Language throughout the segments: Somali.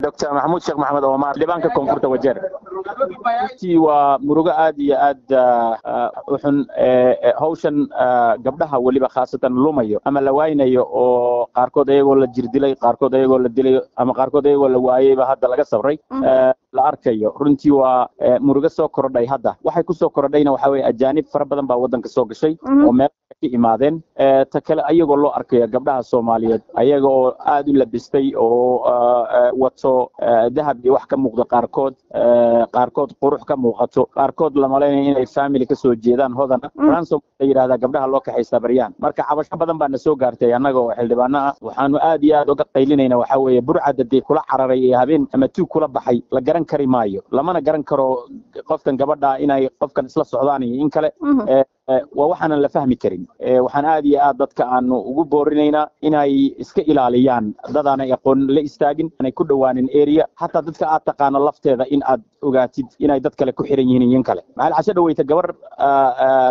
دكتور محمود شيخ محمد أومار لبانك كونفورت وجر تي ومرجع عادي عاد وحن هوشن قبلها واللي بخاصة لوميو أما لواين يو قاركود أي ولا جردلي قاركود أي ولا دلي أما قاركود أي ولا واي بهذا لقى صبري الأركيو رنتي ومرجع سكر داي هذا وحي كسكر داينا وحوي الجانب فربنا بعوضن كسوق شيء وما imaadeen ta kale ayagoo loo arkaya gabdhaha Soomaaliyeed ayagoo aad u labistay oo wato dahab iyo wax ka muuqdo qaarkood qurux ka muuqato qaarkood la maleynay inay family ka soo jeedaan hodana ransom ay yiraahdaa gabdhaha loo kaxaysta baryaan marka cabasho badan baa na soo gaartay anaga oo xildhibaano ah waxaanu aad iyo aad uga qaylinayna waxa weeye burcadadii kula cararay ee habeen ama tuu kula baxay la garan kari maayo lamana garan karo qofkan gabadha inay qofkan isla socdaan in kale waxaan la fahmi karin waxaan aad iyo aad dadka aan ugu boorinaynaa inay iska ilaaliyaan dadana aqoon la istaagin inay ku dhawaanin area hatta dadka aad taqaano lafteeda in aad ogaatid inay dad kale ku xiran yihiin kale maal casho dhaweyta gabar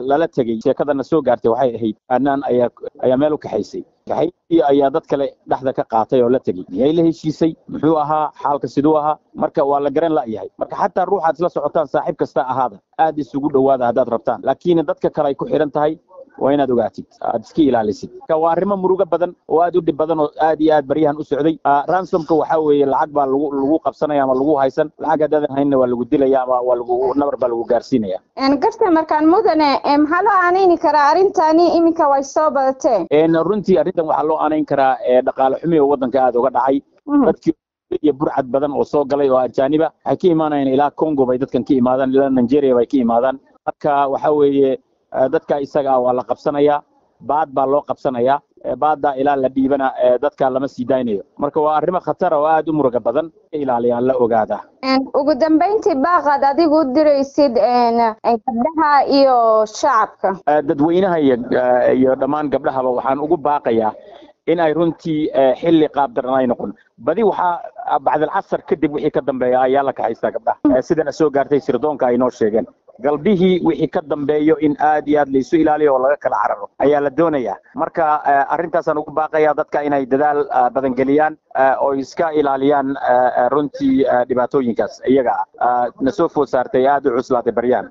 lala tagay sheekadana soo gaartay waxay ahayd anaan ayaa meel u kaxaysay ayaa dad kale dhaxda ka qaatay oo la tagay miyay la heshiisay muxuu ahaa xaalka sidoo ahaa marka waa la garan la yahay marka hatta ruuxaad isla socotaan saaxiib kasta ahaada aad isugu dhawaada hadaad rabtaan laakiin dadka kale ay ku xiran tahay waa inaad ogaatid aad iska ilaalisid ka waa arrimo muruga badan oo aad u dhib badan oo aad iyo aad bariyahan u socday ransomka waxa weeye lacag baa lagu qabsanaya ama lagu haysan lacag hadaan hayna waa lagu dilaya ama waa lagu nabar baa lagu gaarsiinaya garta markaan mudane maxaa loo aanayni karaa arintani iminka way soo badatay runtii arintan waxaa loo aanayn karaa dhaqaale xumi oo wadanka aad uga dhacay dadkii iyo burcad badan oo soo galay oo ajaaniba waxay ka imaanayaan ilaa Congo bay dadkan ka imaadaan ilaa Nigeria bay ka imaadaan marka waxa weeye dadka isaga waa la qabsanaya baad baa loo qabsanaya baadda ilaa la dhiibana dadka lama sii daynayo marka waa arrimo khatar oo aad u muruga badan ilaaliyaan la ogaada ugu dambeyntii baaqad adigu diraysid gabdhaha iyo shacabka dadweynaha iyo dhammaan gabdhahaba waxaan ugu baaqayaa in ay runtii xilli qaab daran ay noqon badi waxa bacda العصر kadib wixii ka dambeeya ayaa la kaxaysta gabdhaha sidana soo gaartay sirdoonka ay noo sheegeen galbihii wixii ka dambeeyo in aad iyo aad la isu ilaaliyo oo laga kala cararo ayaa la doonayaa marka arrintaasaan ugu baaqayaa dadka inay dadaal badan geliyaan oo iska ilaaliyaan runtii dhibaatooyinkaas iyaga na soo food saartay aad u cuslaatay baryaan